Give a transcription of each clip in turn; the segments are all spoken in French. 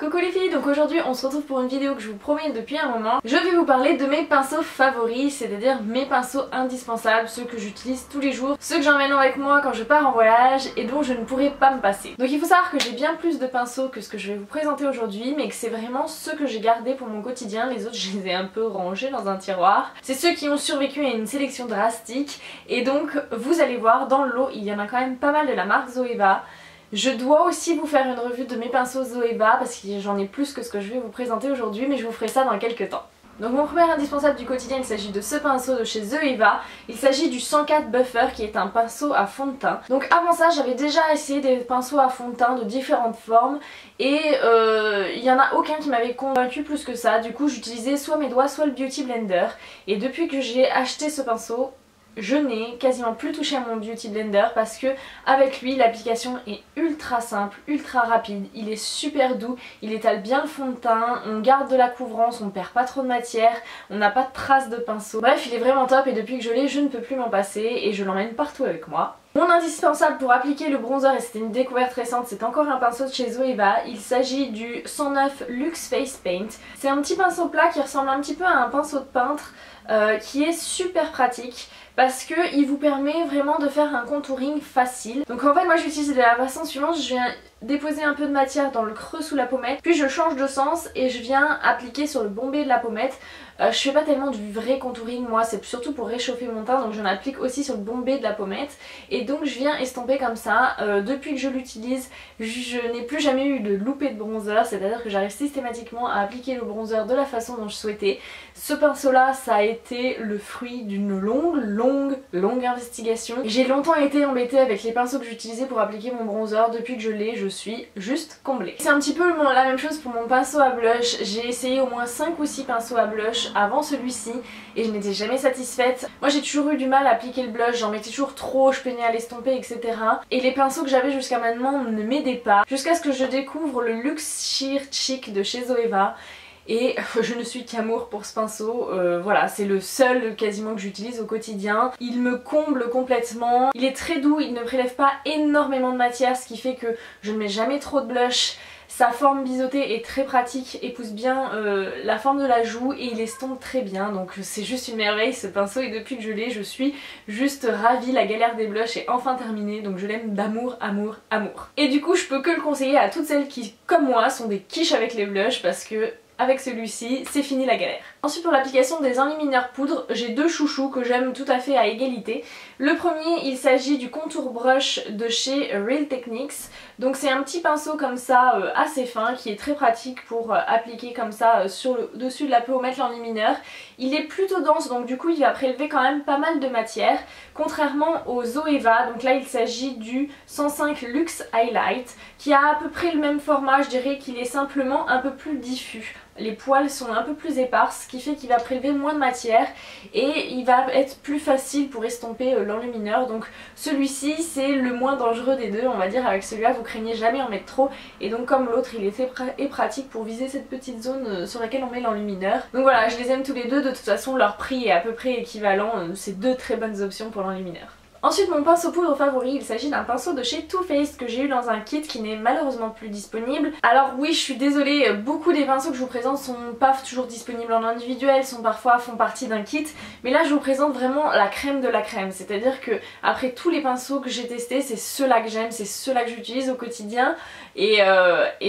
Coucou les filles, donc aujourd'hui on se retrouve pour une vidéo que je vous promets depuis un moment. Je vais vous parler de mes pinceaux favoris, c'est-à-dire mes pinceaux indispensables, ceux que j'utilise tous les jours, ceux que j'emmène avec moi quand je pars en voyage et dont je ne pourrai pas me passer. Donc il faut savoir que j'ai bien plus de pinceaux que ce que je vais vous présenter aujourd'hui, mais que c'est vraiment ceux que j'ai gardés pour mon quotidien, les autres je les ai un peu rangés dans un tiroir. C'est ceux qui ont survécu à une sélection drastique et donc vous allez voir dans le lot il y en a quand même pas mal de la marque Zoeva. Je dois aussi vous faire une revue de mes pinceaux Zoeva parce que j'en ai plus que ce que je vais vous présenter aujourd'hui, mais je vous ferai ça dans quelques temps. Donc mon premier indispensable du quotidien, il s'agit de ce pinceau de chez Zoeva. Il s'agit du 104 Buffer qui est un pinceau à fond de teint. Donc avant ça j'avais déjà essayé des pinceaux à fond de teint de différentes formes et il n'y en a aucun qui m'avait convaincu plus que ça. Du coup j'utilisais soit mes doigts soit le Beauty Blender et depuis que j'ai acheté ce pinceau, je n'ai quasiment plus touché à mon Beauty Blender parce que avec lui l'application est ultra simple, ultra rapide, il est super doux, il étale bien le fond de teint, on garde de la couvrance, on perd pas trop de matière, on n'a pas de traces de pinceau. Bref, il est vraiment top et depuis que je l'ai, je ne peux plus m'en passer et je l'emmène partout avec moi. Mon indispensable pour appliquer le bronzer, et c'était une découverte récente, c'est encore un pinceau de chez Zoeva. Il s'agit du 109 Luxe Face Paint. C'est un petit pinceau plat qui ressemble un petit peu à un pinceau de peintre qui est super pratique parce qu'il vous permet vraiment de faire un contouring facile. Donc en fait moi j'utilise de la façon suivante, je viens déposer un peu de matière dans le creux sous la pommette, puis je change de sens et je viens appliquer sur le bombé de la pommette. Je fais pas tellement du vrai contouring moi, c'est surtout pour réchauffer mon teint, donc j'en applique aussi sur le bombé de la pommette et donc je viens estomper comme ça. Depuis que je l'utilise, je n'ai plus jamais eu de loupé de bronzer, c'est à dire que j'arrive systématiquement à appliquer le bronzer de la façon dont je souhaitais. Ce pinceau là, ça a été le fruit d'une longue investigation. J'ai longtemps été embêtée avec les pinceaux que j'utilisais pour appliquer mon bronzer. Depuis que je l'ai, je suis juste comblée. C'est un petit peu la même chose pour mon pinceau à blush. J'ai essayé au moins 5 ou 6 pinceaux à blush avant celui-ci et je n'étais jamais satisfaite. Moi j'ai toujours eu du mal à appliquer le blush, j'en mettais toujours trop, je peinais à l'estomper, etc. Et les pinceaux que j'avais jusqu'à maintenant ne m'aidaient pas. Jusqu'à ce que je découvre le Luxe Sheer Cheek de chez Zoeva. Et je ne suis qu'amour pour ce pinceau, voilà, c'est le seul quasiment que j'utilise au quotidien. Il me comble complètement, il est très doux, il ne prélève pas énormément de matière, ce qui fait que je ne mets jamais trop de blush. Sa forme biseautée est très pratique, épouse bien la forme de la joue et il estompe très bien, donc c'est juste une merveille ce pinceau et depuis que je l'ai je suis juste ravie. La galère des blushs est enfin terminée, donc je l'aime d'amour, amour, amour. Et du coup je peux que le conseiller à toutes celles qui, comme moi, sont des quiches avec les blushs parce que avec celui-ci, c'est fini la galère. Ensuite pour l'application des enlumineurs poudre, j'ai deux chouchous que j'aime tout à fait à égalité. Le premier, il s'agit du contour brush de chez Real Techniques. Donc c'est un petit pinceau comme ça assez fin qui est très pratique pour appliquer comme ça sur le dessus de la pommette l'enlumineur. Il est plutôt dense donc du coup il va prélever quand même pas mal de matière. Contrairement au Zoeva, donc là il s'agit du 105 Luxe Highlight qui a à peu près le même format, je dirais qu'il est simplement un peu plus diffus. Les poils sont un peu plus éparses, ce qui fait qu'il va prélever moins de matière et il va être plus facile pour estomper l'enlumineur. Donc celui-ci c'est le moins dangereux des deux, on va dire. Avec celui-là vous craignez jamais en mettre trop et donc comme l'autre il est pratique pour viser cette petite zone sur laquelle on met l'enlumineur. Donc voilà, je les aime tous les deux, de toute façon leur prix est à peu près équivalent, c'est deux très bonnes options pour l'enlumineur. Ensuite mon pinceau poudre favori, il s'agit d'un pinceau de chez Too Faced que j'ai eu dans un kit qui n'est malheureusement plus disponible. Alors oui je suis désolée, beaucoup des pinceaux que je vous présente sont pas toujours disponibles en individuel, font partie d'un kit, mais là je vous présente vraiment la crème de la crème, c'est à dire que après tous les pinceaux que j'ai testés, c'est ceux-là que j'aime, c'est ceux-là que j'utilise au quotidien et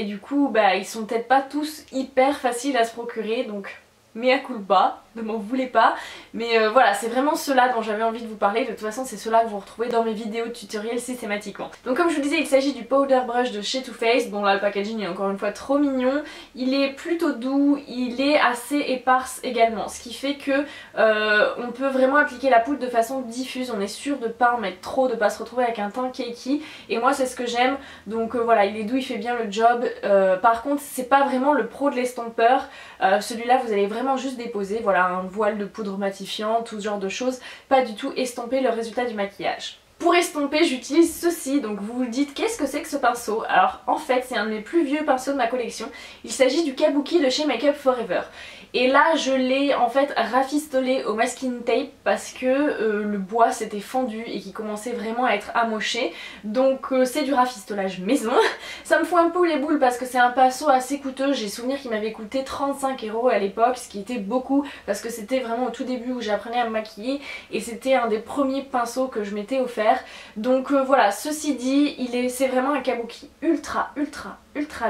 du coup bah ils sont peut-être pas tous hyper faciles à se procurer, donc mea culpa, ne m'en voulez pas, mais voilà, c'est vraiment ceux-là dont j'avais envie de vous parler. De toute façon c'est ceux-là que vous retrouvez dans mes vidéos de tutoriels systématiquement. Donc comme je vous disais, il s'agit du powder brush de chez Too Faced. Bon là le packaging est encore une fois trop mignon, il est plutôt doux, il est assez éparse également, ce qui fait que on peut vraiment appliquer la poudre de façon diffuse, on est sûr de pas en mettre trop, de pas se retrouver avec un teint cakey et moi c'est ce que j'aime. Donc voilà, il est doux, il fait bien le job. Par contre c'est pas vraiment le pro de l'estompeur, celui-là vous allez vraiment juste déposer, voilà, un voile de poudre matifiant, tout ce genre de choses, pas du tout estomper le résultat du maquillage. Pour estomper j'utilise ceci, donc vous vous dites qu'est-ce que c'est que ce pinceau? Alors en fait c'est un de mes plus vieux pinceaux de ma collection, il s'agit du Kabuki de chez Make Up Forever. Et là je l'ai en fait rafistolé au masking tape parce que le bois s'était fendu et qu'il commençait vraiment à être amoché. Donc c'est du rafistolage maison. Ça me fout un peu les boules parce que c'est un pinceau assez coûteux. J'ai souvenir qu'il m'avait coûté 35 € à l'époque, ce qui était beaucoup parce que c'était vraiment au tout début où j'apprenais à me maquiller et c'était un des premiers pinceaux que je m'étais offert. Donc voilà, ceci dit, c'est vraiment un kabuki ultra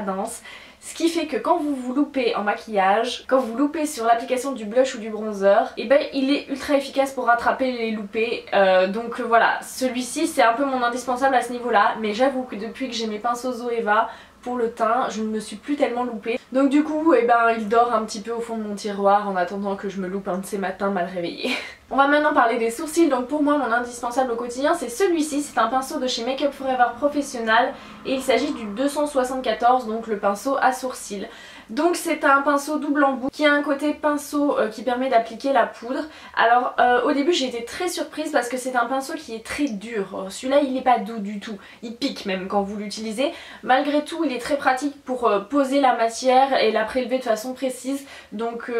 dense. Ce qui fait que quand vous vous loupez en maquillage, quand vous loupez sur l'application du blush ou du bronzer, et ben il est ultra efficace pour rattraper les loupés. Donc voilà, celui-ci c'est un peu mon indispensable à ce niveau-là, mais j'avoue que depuis que j'ai mes pinceaux Zoeva pour le teint, je ne me suis plus tellement loupée. Donc du coup, eh ben, il dort un petit peu au fond de mon tiroir en attendant que je me loupe un de ces matins mal réveillés. On va maintenant parler des sourcils. Donc pour moi, mon indispensable au quotidien, c'est celui-ci. C'est un pinceau de chez Make Up Forever Professionnal et il s'agit du 274, donc le pinceau à sourcils. Donc c'est un pinceau double embout qui a un côté pinceau qui permet d'appliquer la poudre. Alors au début j'ai été très surprise parce que c'est un pinceau qui est très dur. Celui-là il n'est pas doux du tout, il pique même quand vous l'utilisez. Malgré tout il est très pratique pour poser la matière et la prélever de façon précise. Donc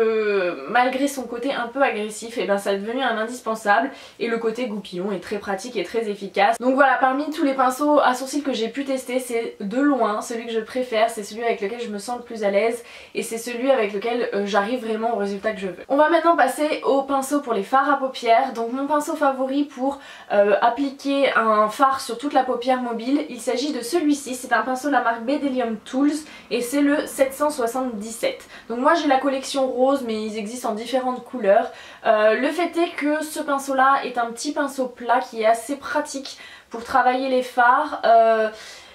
malgré son côté un peu agressif, et ben ça est devenu un indispensable. Et le côté goupillon est très pratique et très efficace. Donc voilà, parmi tous les pinceaux à sourcils que j'ai pu tester, c'est de loin celui que je préfère, c'est celui avec lequel je me sens le plus à l'aise. Et c'est celui avec lequel j'arrive vraiment au résultat que je veux. On va maintenant passer au pinceau pour les fards à paupières. Donc mon pinceau favori pour appliquer un fard sur toute la paupière mobile, il s'agit de celui-ci. C'est un pinceau de la marque Bedelium Tools et c'est le 777. Donc moi j'ai la collection rose mais ils existent en différentes couleurs. Le fait est que ce pinceau là est un petit pinceau plat qui est assez pratique pour travailler les fards.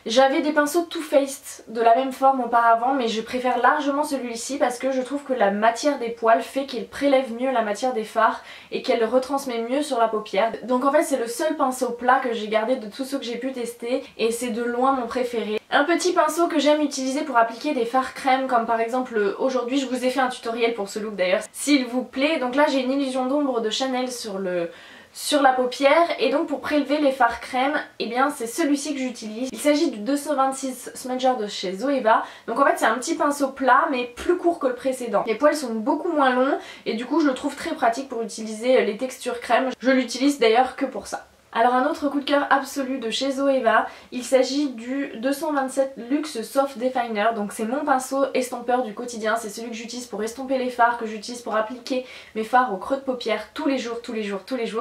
J'avais des pinceaux Too Faced de la même forme auparavant mais je préfère largement celui-ci parce que je trouve que la matière des poils fait qu'il prélève mieux la matière des fards et qu'elle le retransmet mieux sur la paupière. Donc en fait c'est le seul pinceau plat que j'ai gardé de tous ceux que j'ai pu tester et c'est de loin mon préféré. Un petit pinceau que j'aime utiliser pour appliquer des fards crème comme par exemple aujourd'hui je vous ai fait un tutoriel pour ce look d'ailleurs s'il vous plaît. Donc là j'ai une illusion d'ombre de Chanel sur la paupière et donc pour prélever les fards crème, et bien c'est celui-ci que j'utilise. Il s'agit du 226 Smudger de chez Zoeva. Donc en fait c'est un petit pinceau plat mais plus court que le précédent. Les poils sont beaucoup moins longs et du coup je le trouve très pratique pour utiliser les textures crème. Je l'utilise d'ailleurs que pour ça. Alors un autre coup de cœur absolu de chez Zoeva, il s'agit du 227 Luxe Soft Definer. Donc c'est mon pinceau estompeur du quotidien, c'est celui que j'utilise pour estomper les fards, que j'utilise pour appliquer mes fards au creux de paupière tous les jours,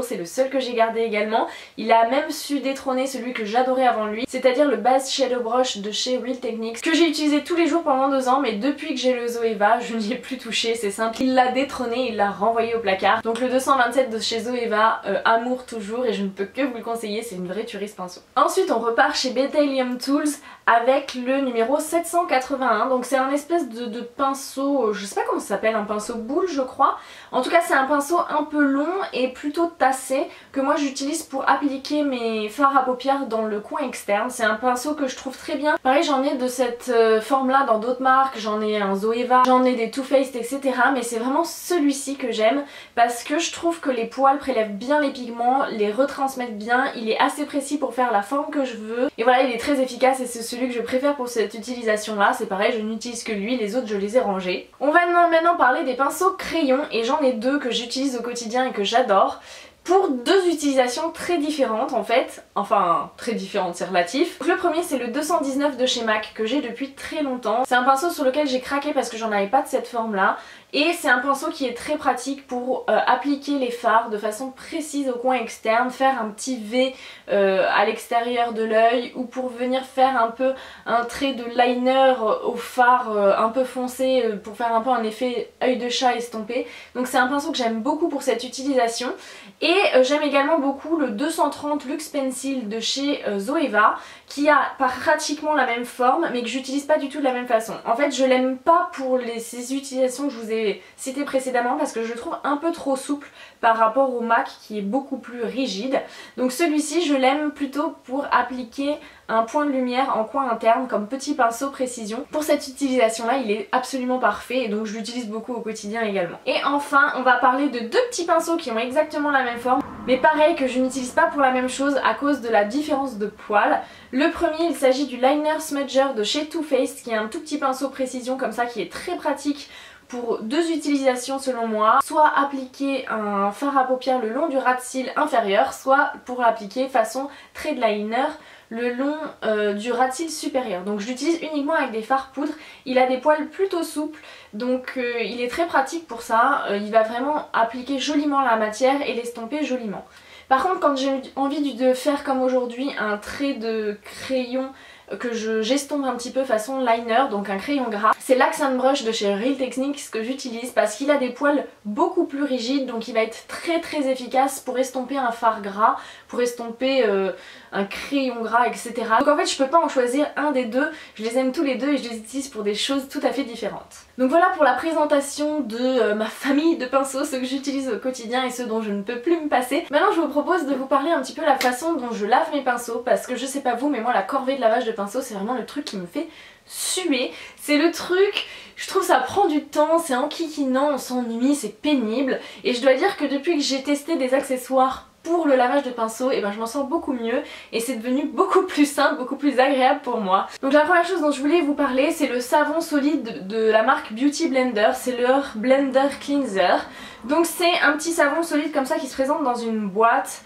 c'est le seul que j'ai gardé également. Il a même su détrôner celui que j'adorais avant lui, c'est-à-dire le Base Shadow Brush de chez Real Techniques, que j'ai utilisé tous les jours pendant 2 ans, mais depuis que j'ai le Zoeva, je n'y ai plus touché, c'est simple. Il l'a détrôné, il l'a renvoyé au placard. Donc le 227 de chez Zoeva, amour toujours et je ne peux que vous le conseiller, c'est une vraie tuerie ce pinceau. Ensuite on repart chez Bedelium Tools avec le numéro 781. Donc c'est un espèce de pinceau, je sais pas comment ça s'appelle, un pinceau boule je crois. En tout cas c'est un pinceau un peu long et plutôt tassé que moi j'utilise pour appliquer mes fards à paupières dans le coin externe. C'est un pinceau que je trouve très bien. Pareil j'en ai de cette forme là dans d'autres marques, j'en ai un Zoeva, j'en ai des Too Faced etc. Mais c'est vraiment celui-ci que j'aime parce que je trouve que les poils prélèvent bien les pigments, les retransmettent bien, il est assez précis pour faire la forme que je veux. Et voilà il est très efficace et c'est celui que je préfère pour cette utilisation là. C'est pareil je n'utilise que lui, les autres je les ai rangés. On va maintenant parler des pinceaux crayons et j'en ai 2 que j'utilise au quotidien et que j'adore. Pour 2 utilisations très différentes en fait, enfin très différentes c'est relatif. Donc, le premier c'est le 219 de chez MAC que j'ai depuis très longtemps. C'est un pinceau sur lequel j'ai craqué parce que j'en avais pas de cette forme là. Et c'est un pinceau qui est très pratique pour appliquer les fards de façon précise au coin externe, faire un petit V à l'extérieur de l'œil ou pour venir faire un peu un trait de liner au fard un peu foncé pour faire un peu un effet œil de chat estompé. Donc c'est un pinceau que j'aime beaucoup pour cette utilisation. Et j'aime également beaucoup le 230 Luxe Pencil de chez Zoeva qui a pratiquement la même forme mais que j'utilise pas du tout de la même façon. En fait je l'aime pas pour ces utilisations que je vous ai citées précédemment parce que je le trouve un peu trop souple par rapport au MAC qui est beaucoup plus rigide. Donc celui-ci je l'aime plutôt pour appliquer un point de lumière en coin interne comme petit pinceau précision. Pour cette utilisation là il est absolument parfait et donc je l'utilise beaucoup au quotidien également. Et enfin on va parler de 2 petits pinceaux qui ont exactement la même forme. mais pareil que je n'utilise pas pour la même chose à cause de la différence de poils. Le premier, il s'agit du Liner Smudger de chez Too Faced, qui est un tout petit pinceau précision comme ça qui est très pratique pour deux utilisations selon moi, soit appliquer un fard à paupières le long du ras de cils inférieur, soit pour l'appliquer façon trait de liner le long du ras de cils supérieur. Donc je l'utilise uniquement avec des fards poudre. Il a des poils plutôt souples, donc il est très pratique pour ça. Il va vraiment appliquer joliment la matière et l'estomper joliment. Par contre, quand j'ai envie de faire comme aujourd'hui un trait de crayon que j'estompe un petit peu façon liner, donc un crayon gras, c'est l'Accent Brush de chez Real Techniques que j'utilise parce qu'il a des poils beaucoup plus rigides, donc il va être très efficace pour estomper un fard gras, pour estomper un crayon gras, etc. Donc en fait je peux pas en choisir un des deux, je les aime tous les deux et je les utilise pour des choses tout à fait différentes. Donc voilà pour la présentation de ma famille de pinceaux, ceux que j'utilise au quotidien et ceux dont je ne peux plus me passer. Maintenant je vous propose de vous parler un petit peu de la façon dont je lave mes pinceaux, parce que je sais pas vous mais moi la corvée de lavage de pinceau c'est vraiment le truc qui me fait suer. C'est le truc, je trouve ça prend du temps, c'est enquiquinant, on s'ennuie, c'est pénible. Et je dois dire que depuis que j'ai testé des accessoires pour le lavage de pinceau, et ben je m'en sors beaucoup mieux et c'est devenu beaucoup plus simple, beaucoup plus agréable pour moi. Donc la première chose dont je voulais vous parler, c'est le savon solide de la marque Beauty Blender, c'est leur Blender Cleanser. Donc c'est un petit savon solide comme ça qui se présente dans une boîte.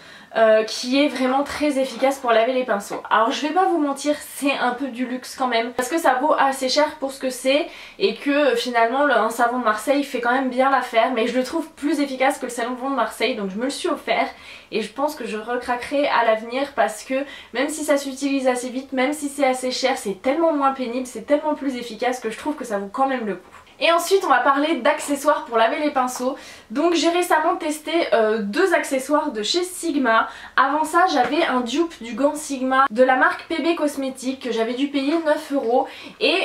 Qui est vraiment très efficace pour laver les pinceaux. Alors je vais pas vous mentir, c'est un peu du luxe quand même, parce que ça vaut assez cher pour ce que c'est et que finalement un savon de Marseille fait quand même bien l'affaire, mais je le trouve plus efficace que le savon de Marseille, donc je me le suis offert et je pense que je recraquerai à l'avenir parce que même si ça s'utilise assez vite, même si c'est assez cher, c'est tellement moins pénible, c'est tellement plus efficace que je trouve que ça vaut quand même le coup. Et ensuite on va parler d'accessoires pour laver les pinceaux. Donc j'ai récemment testé deux accessoires de chez Sigma. Avant ça j'avais un dupe du gant Sigma de la marque PB Cosmétique que j'avais dû payer 9 € et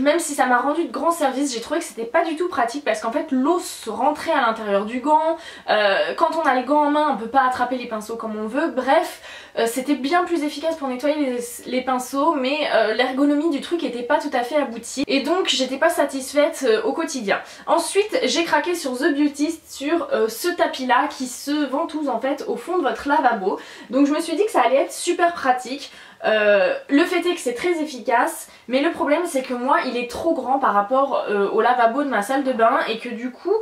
même si ça m'a rendu de grands services, j'ai trouvé que c'était pas du tout pratique parce qu'en fait l'eau se rentrait à l'intérieur du gant. Quand on a les gants en main on peut pas attraper les pinceaux comme on veut, bref c'était bien plus efficace pour nettoyer les pinceaux, mais l'ergonomie du truc était pas tout à fait aboutie et donc j'étais pas satisfaite au quotidien. Ensuite j'ai craqué sur The Beautist sur ce tapis là qui se ventouse en fait au fond de votre lavabo. Donc je me suis dit que ça allait être super pratique. Le fait est que c'est très efficace, mais le problème c'est que moi il est trop grand par rapport au lavabo de ma salle de bain et que du coup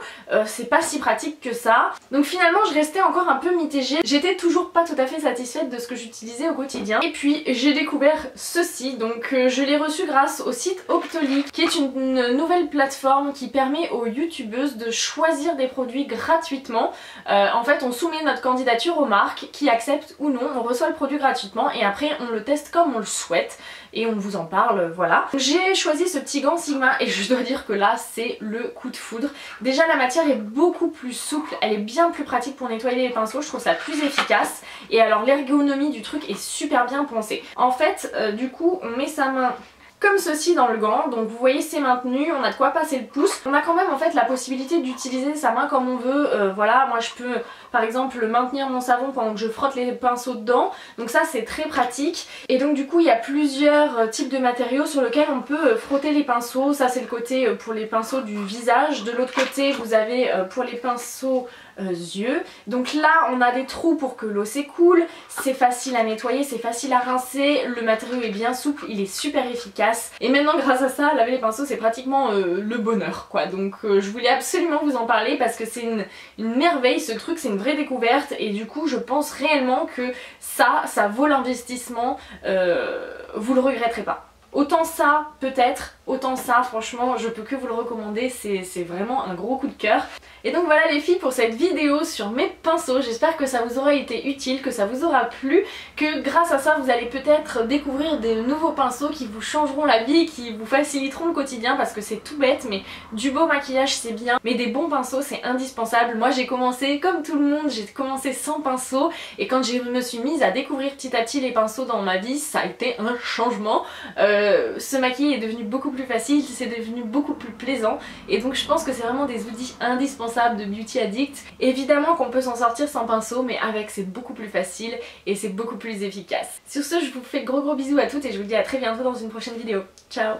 c'est pas si pratique que ça. Donc finalement je restais encore un peu mitigée, j'étais toujours pas tout à fait satisfaite de ce que j'utilisais au quotidien. Et puis j'ai découvert ceci, donc je l'ai reçu grâce au site Octoly, qui est une nouvelle plateforme qui permet aux youtubeuses de choisir des produits gratuitement. En fait on soumet notre candidature aux marques qui acceptent ou non, on reçoit le produit gratuitement et après on le teste comme on le souhaite et on vous en parle, voilà. J'ai choisi ce petit gant Sigma et je dois dire que là c'est le coup de foudre. Déjà la matière est beaucoup plus souple, elle est bien plus pratique pour nettoyer les pinceaux, je trouve ça plus efficace et alors l'ergonomie du truc est super bien pensée. En fait du coup on met sa main comme ceci dans le gant, donc vous voyez c'est maintenu, on a de quoi passer le pouce. On a quand même en fait la possibilité d'utiliser sa main comme on veut, voilà, moi je peux par exemple maintenir mon savon pendant que je frotte les pinceaux dedans, donc ça c'est très pratique. Et donc du coup il y a plusieurs types de matériaux sur lesquels on peut frotter les pinceaux, ça c'est le côté pour les pinceaux du visage, de l'autre côté vous avez pour les pinceaux yeux. Donc là on a des trous pour que l'eau s'écoule, c'est facile à nettoyer, c'est facile à rincer, le matériau est bien souple, il est super efficace et maintenant grâce à ça laver les pinceaux c'est pratiquement le bonheur quoi. Donc je voulais absolument vous en parler parce que c'est une merveille ce truc, c'est une vraie découverte et du coup je pense réellement que ça vaut l'investissement, vous le regretterez pas. Autant ça peut-être, autant ça franchement je peux que vous le recommander, c'est vraiment un gros coup de cœur. Et donc voilà les filles pour cette vidéo sur mes pinceaux, j'espère que ça vous aura été utile, que ça vous aura plu, que grâce à ça vous allez peut-être découvrir des nouveaux pinceaux qui vous changeront la vie, qui vous faciliteront le quotidien parce que c'est tout bête mais du beau maquillage c'est bien, mais des bons pinceaux c'est indispensable. Moi j'ai commencé comme tout le monde, j'ai commencé sans pinceaux et quand je me suis mise à découvrir petit à petit les pinceaux dans ma vie ça a été un changement. Se maquiller est devenu beaucoup plus facile, c'est devenu beaucoup plus plaisant et donc je pense que c'est vraiment des outils indispensables de Beauty Addict. Évidemment qu'on peut s'en sortir sans pinceau mais avec c'est beaucoup plus facile et c'est beaucoup plus efficace. Sur ce je vous fais gros bisous à toutes et je vous dis à très bientôt dans une prochaine vidéo. Ciao!